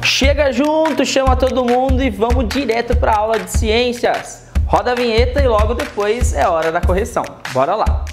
Chega junto, chama todo mundo e vamos direto para a aula de ciências. Roda a vinheta e logo depois é hora da correção. Bora lá!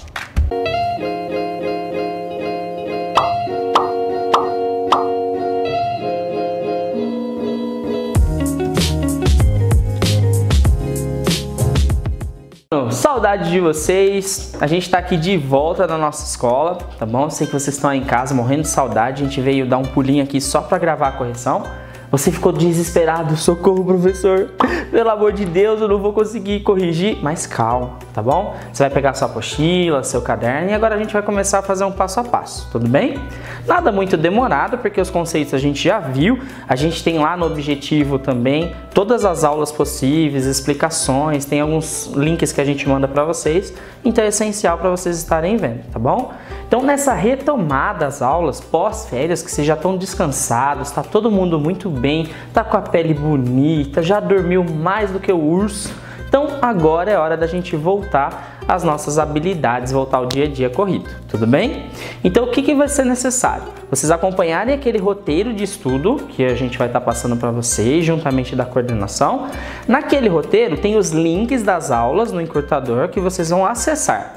Saudade de vocês, a gente tá aqui de volta na nossa escola, tá bom? Sei que vocês estão aí em casa morrendo de saudade, a gente veio dar um pulinho aqui só pra gravar a correção. Você ficou desesperado, socorro professor, pelo amor de Deus, eu não vou conseguir corrigir, mas calma, tá bom? Você vai pegar sua apostila, seu caderno e agora a gente vai começar a fazer um passo a passo, tudo bem? Nada muito demorado, porque os conceitos a gente já viu, a gente tem lá no objetivo também todas as aulas possíveis, explicações, tem alguns links que a gente manda para vocês, então é essencial para vocês estarem vendo, tá bom? Então nessa retomada das aulas pós-férias, que vocês já estão descansados, tá todo mundo muito bem, tá com a pele bonita, já dormiu mais do que o urso, então agora é hora da gente voltar às nossas habilidades, voltar ao dia a dia corrido, tudo bem? Então o que vai ser necessário? Vocês acompanharem aquele roteiro de estudo que a gente vai estar passando para vocês, juntamente da coordenação. Naquele roteiro tem os links das aulas no encurtador que vocês vão acessar.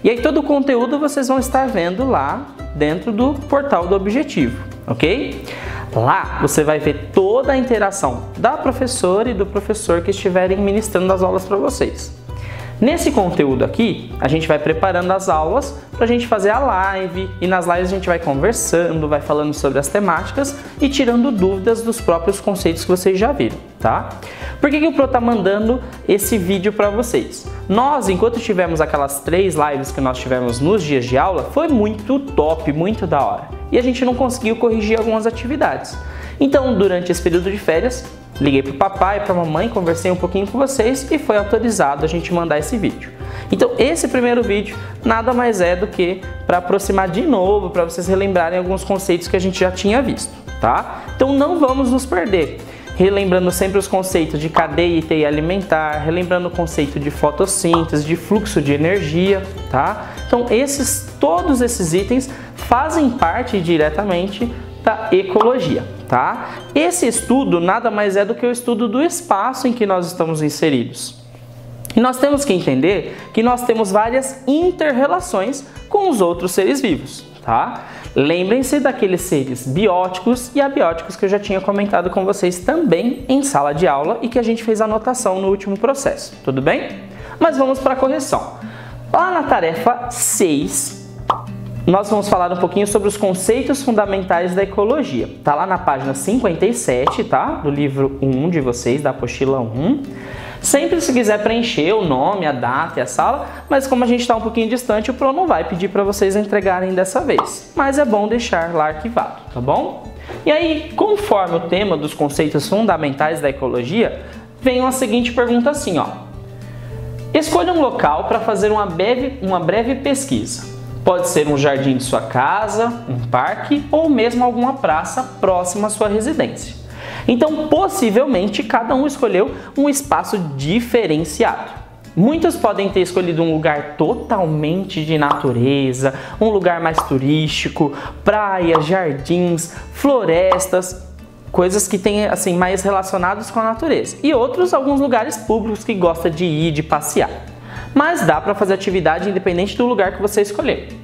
E aí todo o conteúdo vocês vão estar vendo lá dentro do portal do objetivo, ok? Lá você vai ver toda a interação da professora e do professor que estiverem ministrando as aulas para vocês. Nesse conteúdo aqui, a gente vai preparando as aulas para a gente fazer a live e nas lives a gente vai conversando, vai falando sobre as temáticas e tirando dúvidas dos próprios conceitos que vocês já viram, tá? Por que o Pro tá mandando esse vídeo para vocês? Nós, enquanto tivemos aquelas 3 lives que nós tivemos nos dias de aula, foi muito top, muito da hora. E a gente não conseguiu corrigir algumas atividades. Então, durante esse período de férias, liguei para o papai e para a mamãe, conversei um pouquinho com vocês e foi autorizado a gente mandar esse vídeo. Então esse primeiro vídeo nada mais é do que para aproximar de novo, para vocês relembrarem alguns conceitos que a gente já tinha visto, tá? Então não vamos nos perder. Relembrando sempre os conceitos de cadeia e teia alimentar, relembrando o conceito de fotossíntese, de fluxo de energia, tá? Então todos esses itens fazem parte diretamente da ecologia, tá? Esse estudo nada mais é do que o estudo do espaço em que nós estamos inseridos. E nós temos que entender que nós temos várias inter-relações com os outros seres vivos, tá? Lembrem-se daqueles seres bióticos e abióticos que eu já tinha comentado com vocês também em sala de aula e que a gente fez anotação no último processo, tudo bem? Mas vamos para a correção. Lá na tarefa 6, nós vamos falar um pouquinho sobre os conceitos fundamentais da ecologia. Tá lá na página 57, tá? Do livro 1 de vocês, da apostila 1. Sempre se quiser preencher o nome, a data e a sala, mas como a gente está um pouquinho distante, o Pro não vai pedir para vocês entregarem dessa vez. Mas é bom deixar lá arquivado, tá bom? E aí, conforme o tema dos conceitos fundamentais da ecologia, vem a seguinte pergunta assim, ó. Escolha um local para fazer uma breve pesquisa. Pode ser um jardim de sua casa, um parque ou mesmo alguma praça próxima à sua residência. Então, possivelmente, cada um escolheu um espaço diferenciado. Muitos podem ter escolhido um lugar totalmente de natureza, um lugar mais turístico, praias, jardins, florestas, coisas que têm assim mais relacionadas com a natureza. E outros, alguns lugares públicos que gosta de ir, de passear. Mas dá para fazer atividade independente do lugar que você escolher.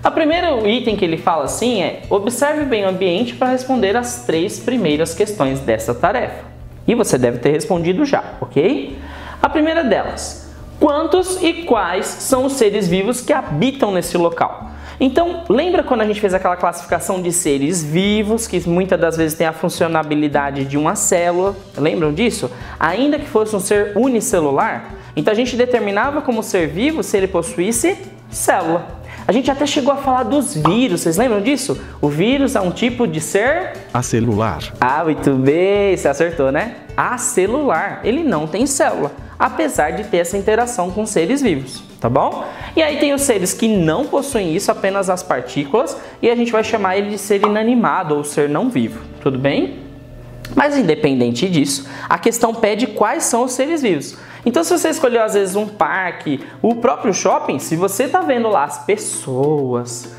O primeiro item que ele fala assim é: observe bem o ambiente para responder as 3 primeiras questões dessa tarefa. E você deve ter respondido já, ok? A primeira delas: quantos e quais são os seres vivos que habitam nesse local? Então, lembra quando a gente fez aquela classificação de seres vivos, que muitas das vezes tem a funcionalidade de uma célula? Lembram disso? Ainda que fosse um ser unicelular, então a gente determinava como ser vivo se ele possuísse célula. A gente até chegou a falar dos vírus, vocês lembram disso? O vírus é um tipo de ser acelular. Ah, muito bem, você acertou, né? Acelular, ele não tem célula, apesar de ter essa interação com seres vivos, tá bom? E aí tem os seres que não possuem isso, apenas as partículas, e a gente vai chamar ele de ser inanimado ou ser não vivo, tudo bem? Mas independente disso, a questão pede quais são os seres vivos. Então se você escolheu às vezes um parque, o próprio shopping, se você está vendo lá as pessoas,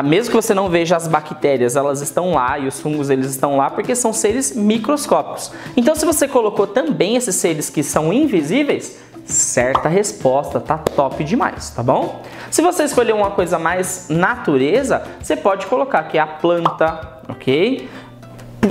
Mesmo que você não veja as bactérias, elas estão lá e os fungos eles estão lá porque são seres microscópicos. Então se você colocou também esses seres que são invisíveis, certa resposta, tá top demais, tá bom? Se você escolher uma coisa mais natureza, você pode colocar que é a planta, ok?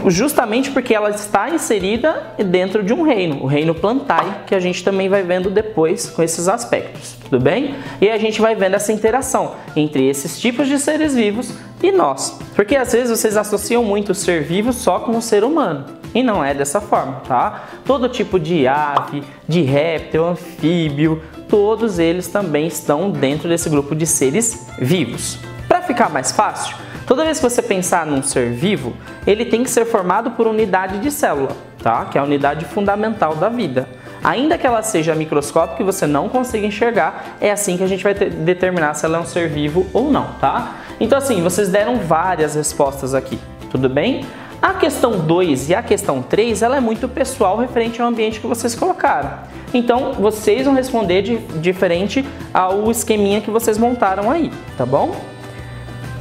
Justamente porque ela está inserida dentro de um reino, o reino Plantae, que a gente também vai vendo depois com esses aspectos, tudo bem? E a gente vai vendo essa interação entre esses tipos de seres vivos e nós. Porque às vezes vocês associam muito o ser vivo só com o ser humano, e não é dessa forma, tá? Todo tipo de ave, de réptil, anfíbio, todos eles também estão dentro desse grupo de seres vivos. Para ficar mais fácil, toda vez que você pensar num ser vivo, ele tem que ser formado por unidade de célula, tá? Que é a unidade fundamental da vida. Ainda que ela seja microscópica e você não consiga enxergar, é assim que a gente vai determinar se ela é um ser vivo ou não, tá? Então assim, vocês deram várias respostas aqui, tudo bem? A questão 2 e a questão 3, ela é muito pessoal referente ao ambiente que vocês colocaram. Então, vocês vão responder diferente ao esqueminha que vocês montaram aí, tá bom?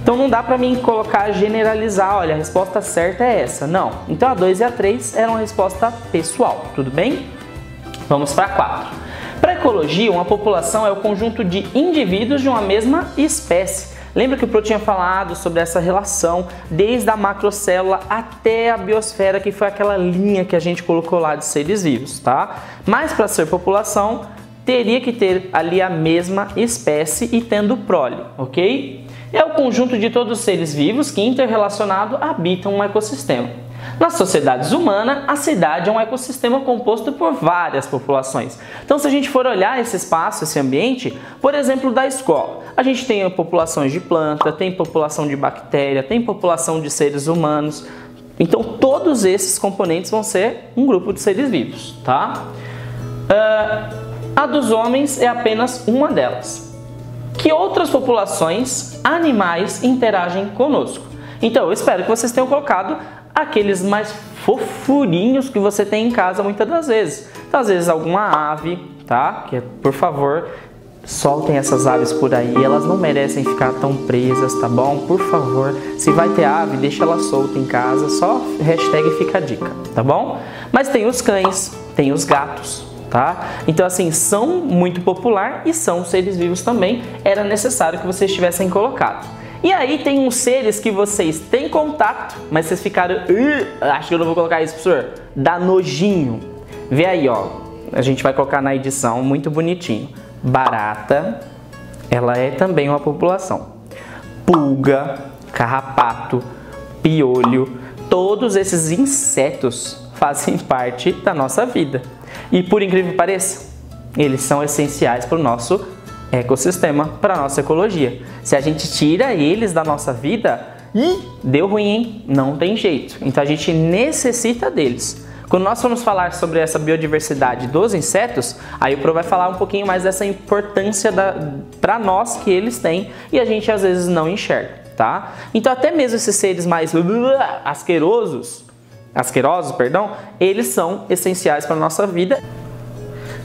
Então não dá para mim colocar, generalizar, olha, a resposta certa é essa. Não. Então a 2 e a 3 eram a resposta pessoal, tudo bem? Vamos para a 4. Para a ecologia, uma população é o conjunto de indivíduos de uma mesma espécie. Lembra que o Pro tinha falado sobre essa relação desde a macrocélula até a biosfera, que foi aquela linha que a gente colocou lá de seres vivos, tá? Mas para ser população, teria que ter ali a mesma espécie e tendo prole, ok? É o conjunto de todos os seres vivos que, interrelacionados, habitam um ecossistema. Nas sociedades humanas, a cidade é um ecossistema composto por várias populações. Então, se a gente for olhar esse espaço, esse ambiente, por exemplo, da escola, a gente tem populações de planta, tem população de bactéria, tem população de seres humanos. Então, todos esses componentes vão ser um grupo de seres vivos, tá? A dos homens é apenas uma delas. Que outras populações animais interagem conosco? Então, eu espero que vocês tenham colocado aqueles mais fofurinhos que você tem em casa muitas das vezes. Então, às vezes alguma ave, tá? Que, por favor, soltem essas aves por aí. Elas não merecem ficar tão presas, tá bom? Por favor, se vai ter ave, deixa ela solta em casa. Só hashtag fica a dica, tá bom? Mas tem os cães, tem os gatos, tá? Então assim, são muito popular e são seres vivos também. Era necessário que vocês tivessem colocado. E aí tem uns seres que vocês têm contato, mas vocês ficaram, acho que eu não vou colocar isso, professor, dá nojinho. Vê aí, ó, a gente vai colocar na edição, muito bonitinho. Barata, ela é também uma população. Pulga, carrapato, piolho, todos esses insetos fazem parte da nossa vida. E por incrível que pareça, eles são essenciais para o nosso ecossistema, para a nossa ecologia. Se a gente tira eles da nossa vida, deu ruim, hein? Não tem jeito. Então a gente necessita deles. Quando nós formos falar sobre essa biodiversidade dos insetos, aí o Pro vai falar um pouquinho mais dessa importância para nós que eles têm e a gente às vezes não enxerga, tá? Então até mesmo esses seres mais asquerosos, eles são essenciais para a nossa vida.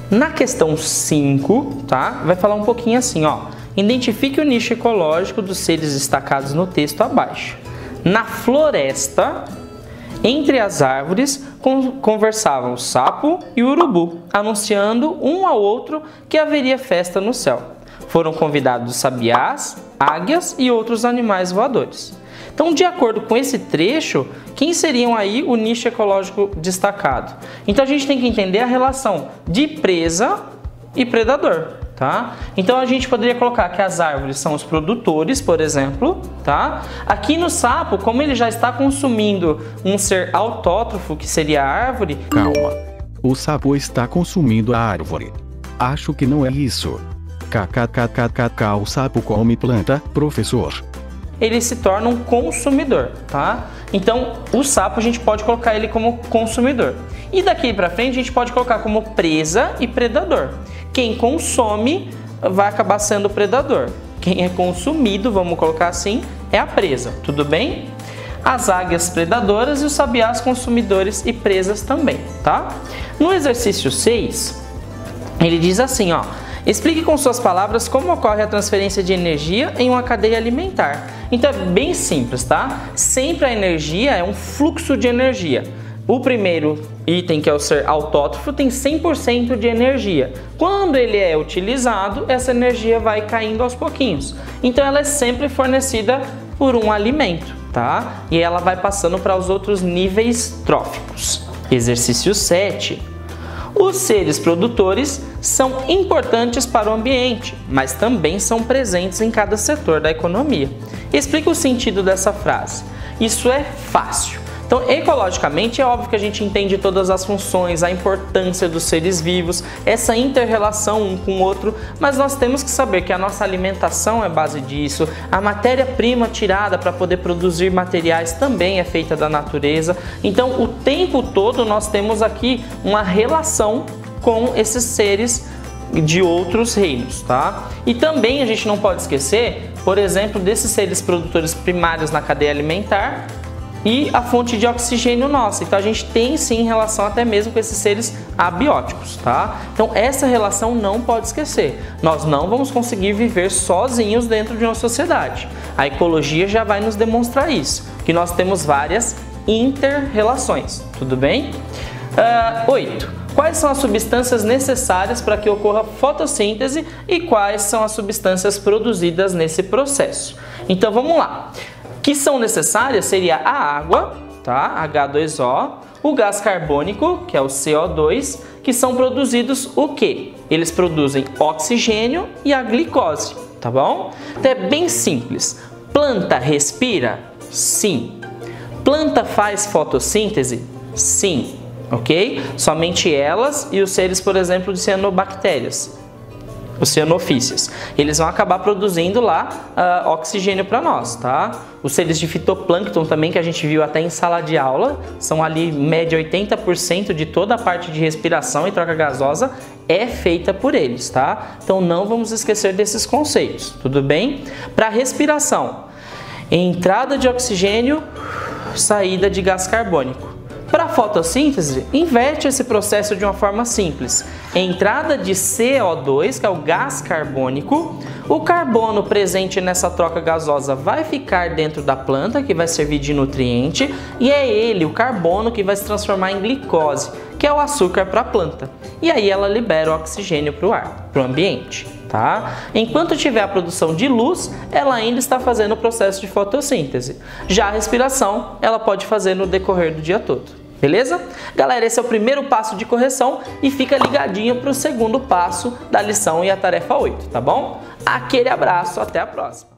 Na questão 5, tá? Vai falar um pouquinho assim, ó. Identifique o nicho ecológico dos seres destacados no texto abaixo. Na floresta, entre as árvores, conversavam o sapo e o urubu, anunciando um ao outro que haveria festa no céu. Foram convidados sabiás, águias e outros animais voadores. Então, de acordo com esse trecho, quem seriam aí o nicho ecológico destacado? Então, a gente tem que entender a relação de presa e predador, tá? Então, a gente poderia colocar que as árvores são os produtores, por exemplo, tá? Aqui no sapo, como ele já está consumindo um ser autótrofo, que seria a árvore... Calma. O sapo está consumindo a árvore. Acho que não é isso. KKKKKK, o sapo come planta, professor. Ele se torna um consumidor, tá? Então, o sapo a gente pode colocar ele como consumidor. E daqui pra frente a gente pode colocar como presa e predador. Quem consome vai acabar sendo o predador. Quem é consumido, vamos colocar assim, é a presa, tudo bem? As águias predadoras e os sabiás consumidores e presas também, tá? No exercício 6, ele diz assim, ó. Explique com suas palavras como ocorre a transferência de energia em uma cadeia alimentar. Então é bem simples, tá? Sempre a energia é um fluxo de energia. O primeiro item, que é o ser autótrofo, tem 100% de energia. Quando ele é utilizado, essa energia vai caindo aos pouquinhos. Então ela é sempre fornecida por um alimento, tá? E ela vai passando para os outros níveis tróficos. Exercício 7. Os seres produtores são importantes para o ambiente, mas também são presentes em cada setor da economia. Explica o sentido dessa frase. Isso é fácil. Então, ecologicamente, é óbvio que a gente entende todas as funções, a importância dos seres vivos, essa inter-relação um com o outro, mas nós temos que saber que a nossa alimentação é base disso, a matéria-prima tirada para poder produzir materiais também é feita da natureza. Então, o tempo todo nós temos aqui uma relação com esses seres de outros reinos, tá? E também a gente não pode esquecer, por exemplo, desses seres produtores primários na cadeia alimentar, e a fonte de oxigênio nossa. Então a gente tem sim relação até mesmo com esses seres abióticos, tá? Então essa relação não pode esquecer. Nós não vamos conseguir viver sozinhos dentro de uma sociedade. A ecologia já vai nos demonstrar isso, que nós temos várias inter-relações, tudo bem? 8. Quais são as substâncias necessárias para que ocorra fotossíntese e quais são as substâncias produzidas nesse processo? Então vamos lá. Que são necessárias seria a água, tá? H2O, o gás carbônico, que é o CO2, que são produzidos o quê? Eles produzem oxigênio e a glicose, tá bom? Então é bem simples. Planta respira? Sim. Planta faz fotossíntese? Sim, ok? Somente elas e os seres, por exemplo, de cianobactérias. Os cianofícios, eles vão acabar produzindo lá oxigênio para nós, tá? Os seres de fitoplâncton também, que a gente viu até em sala de aula, são ali média 80% de toda a parte de respiração e troca gasosa é feita por eles, tá? Então não vamos esquecer desses conceitos, tudo bem? Para respiração, entrada de oxigênio, saída de gás carbônico. Para a fotossíntese, inverte esse processo de uma forma simples. Entrada de CO2, que é o gás carbônico, o carbono presente nessa troca gasosa vai ficar dentro da planta, que vai servir de nutriente, e é ele, o carbono, que vai se transformar em glicose, que é o açúcar para a planta. E aí ela libera o oxigênio para o ar, para o ambiente. Tá? Enquanto tiver a produção de luz, ela ainda está fazendo o processo de fotossíntese. Já a respiração, ela pode fazer no decorrer do dia todo. Beleza? Galera, esse é o primeiro passo de correção e fica ligadinho para o segundo passo da lição e a tarefa 8, tá bom? Aquele abraço, até a próxima!